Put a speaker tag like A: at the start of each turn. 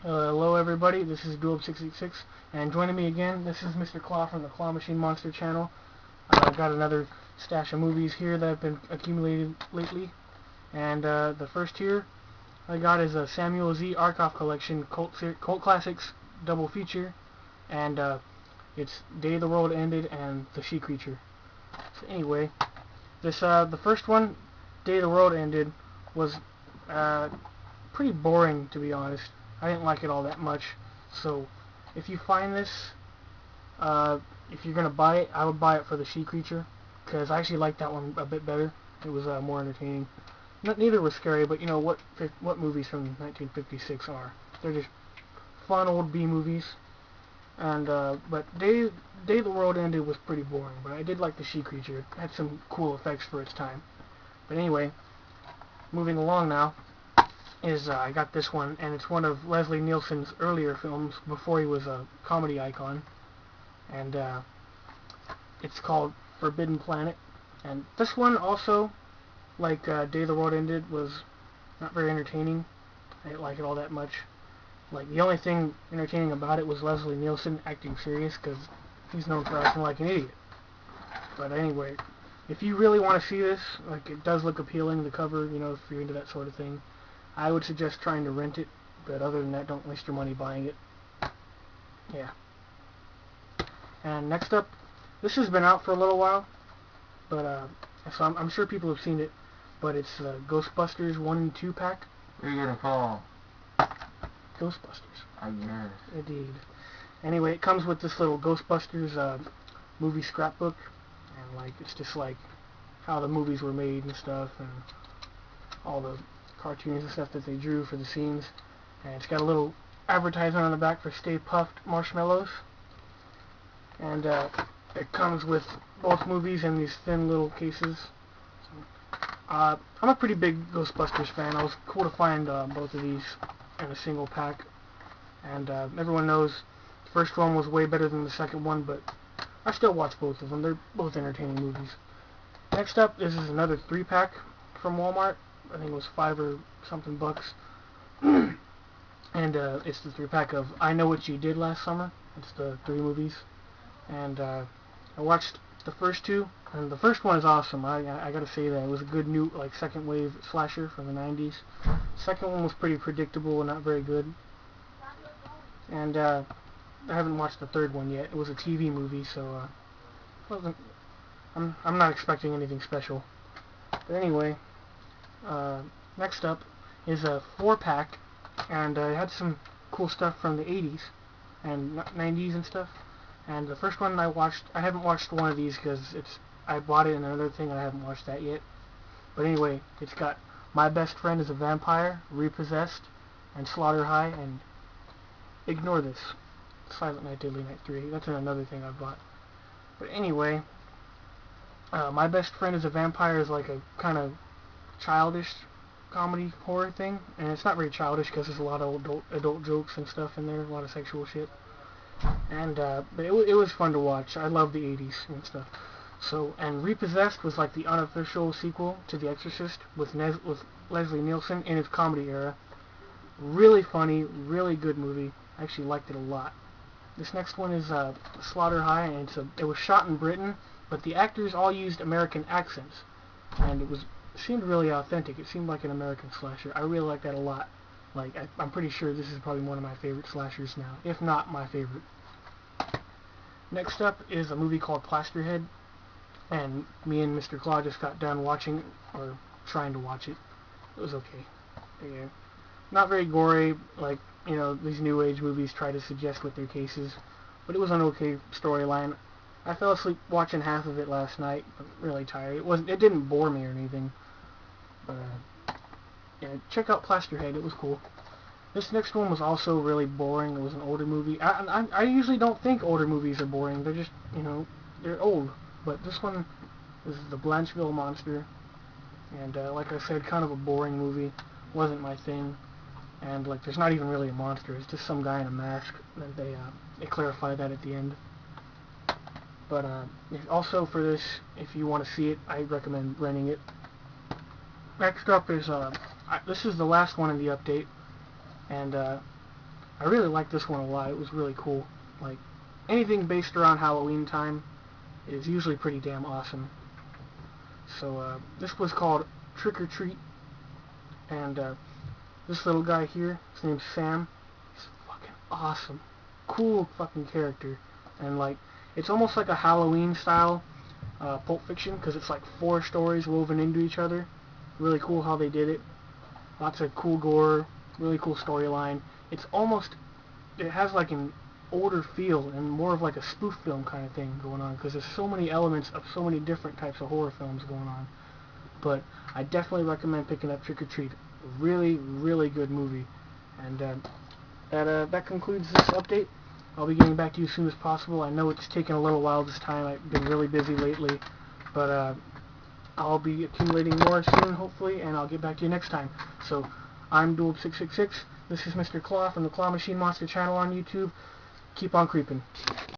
A: Hello everybody, this is Dual666, and joining me again, this is Mr. Claw from the Claw Machine Monster channel. I got another stash of movies here that have been accumulated lately, and the first here I got is a Samuel Z. Arkoff Collection Cult Classics double feature, and it's Day the World Ended and The She Creature. So anyway, the first one, Day the World Ended, was pretty boring, to be honest. I didn't like it all that much. So if you find this, if you're gonna buy it, I would buy it for The She Creature, because I actually liked that one a bit better. It was more entertaining. Neither was scary, but you know what movies from 1956 are. They're just fun old B movies. And but Day the World Ended was pretty boring, but I did like The She Creature. It had some cool effects for its time. But anyway, moving along now, is I got this one, and it's one of Leslie Nielsen's earlier films before he was a comedy icon, and it's called Forbidden Planet. And this one also, like Day the World Ended, was not very entertaining. I didn't like it all that much. Like, the only thing entertaining about it was Leslie Nielsen acting serious, because he's known for acting like an idiot. But anyway, if you really want to see this, like, it does look appealing, the cover, you know, if you're into that sort of thing, I would suggest trying to rent it, but other than that, don't waste your money buying it. Yeah. And next up, this has been out for a little while, but so I'm sure people have seen it, but it's Ghostbusters 1 and 2 pack.
B: What are you gonna call?
A: Ghostbusters.
B: I guess.
A: Indeed. Anyway, it comes with this little Ghostbusters movie scrapbook, and like it's just like how the movies were made and stuff, and all the cartoons and stuff that they drew for the scenes. And it's got a little advertisement on the back for Stay Puft Marshmallows. And it comes with both movies in these thin little cases. So, I'm a pretty big Ghostbusters fan. It was cool to find both of these in a single pack. And everyone knows the first one was way better than the second one, but I still watch both of them. They're both entertaining movies. Next up, this is another 3-pack from Walmart. I think it was $5 or something bucks. And it's the 3-pack of I Know What You Did Last Summer. It's the 3 movies. And I watched the first 2, and the first one is awesome. I gotta say that. It was a good new, like, second wave slasher from the 90s. Second one was pretty predictable and not very good. And I haven't watched the third one yet. It was a TV movie, so I'm not expecting anything special. But anyway, next up is a 4-pack, and it had some cool stuff from the 80s and 90s and stuff. And the first one I watched, I haven't watched one of these because I bought it in another thing and I haven't watched that yet. But anyway, it's got My Best Friend is a Vampire, Repossessed, and Slaughter High, and ignore this, Silent Night, Deadly Night 3. That's another thing I bought. But anyway, My Best Friend is a Vampire is like a kind of childish comedy horror thing, and it's not very childish because there's a lot of adult jokes and stuff in there, a lot of sexual shit. And but it was fun to watch. I love the 80s and stuff. So, and Repossessed was like the unofficial sequel to The Exorcist with Leslie Nielsen in its comedy era. Really funny, really good movie. I actually liked it a lot. This next one is Slaughter High, and it was shot in Britain, but the actors all used American accents, and it seemed really authentic. It seemed like an American slasher. I really like that a lot. Like, I'm pretty sure this is probably one of my favorite slashers now, if not my favorite. Next up is a movie called Plasterhead, and me and Mr. Claw just got done watching, or trying to watch it. It was okay. Yeah. Not very gory, like, you know, these new age movies try to suggest with their cases, but it was an okay storyline. I fell asleep watching half of it last night. I'm really tired. It didn't bore me or anything, but yeah, check out Plasterhead. It was cool. This next one was also really boring. It was an older movie. I usually don't think older movies are boring. They're just, you know, they're old. But this one is the Blancheville Monster, and like I said, kind of a boring movie. Wasn't my thing. And like, there's not even really a monster. It's just some guy in a mask. And they clarify that at the end. But also for this, if you want to see it, I recommend renting it. Next up is this is the last one in the update, and I really liked this one a lot. It was really cool. Like, anything based around Halloween time is usually pretty damn awesome. So this was called Trick or Treat, and this little guy here, his name's Sam. He's fucking awesome. Cool fucking character. And like, it's almost like a Halloween style Pulp Fiction, because it's like 4 stories woven into each other. Really cool how they did it. Lots of cool gore, really cool storyline. It's almost, it has like an older feel and more of like a spoof film kind of thing going on, because there's so many elements of so many different types of horror films going on. But I definitely recommend picking up Trick or Treat. Really, really good movie. And that concludes this update. I'll be getting back to you as soon as possible. I know it's taken a little while this time. I've been really busy lately, but I'll be accumulating more soon, hopefully, and I'll get back to you next time. So, I'm Dual666. This is Mr. Claw from the Claw Machine Monster channel on YouTube. Keep on creeping.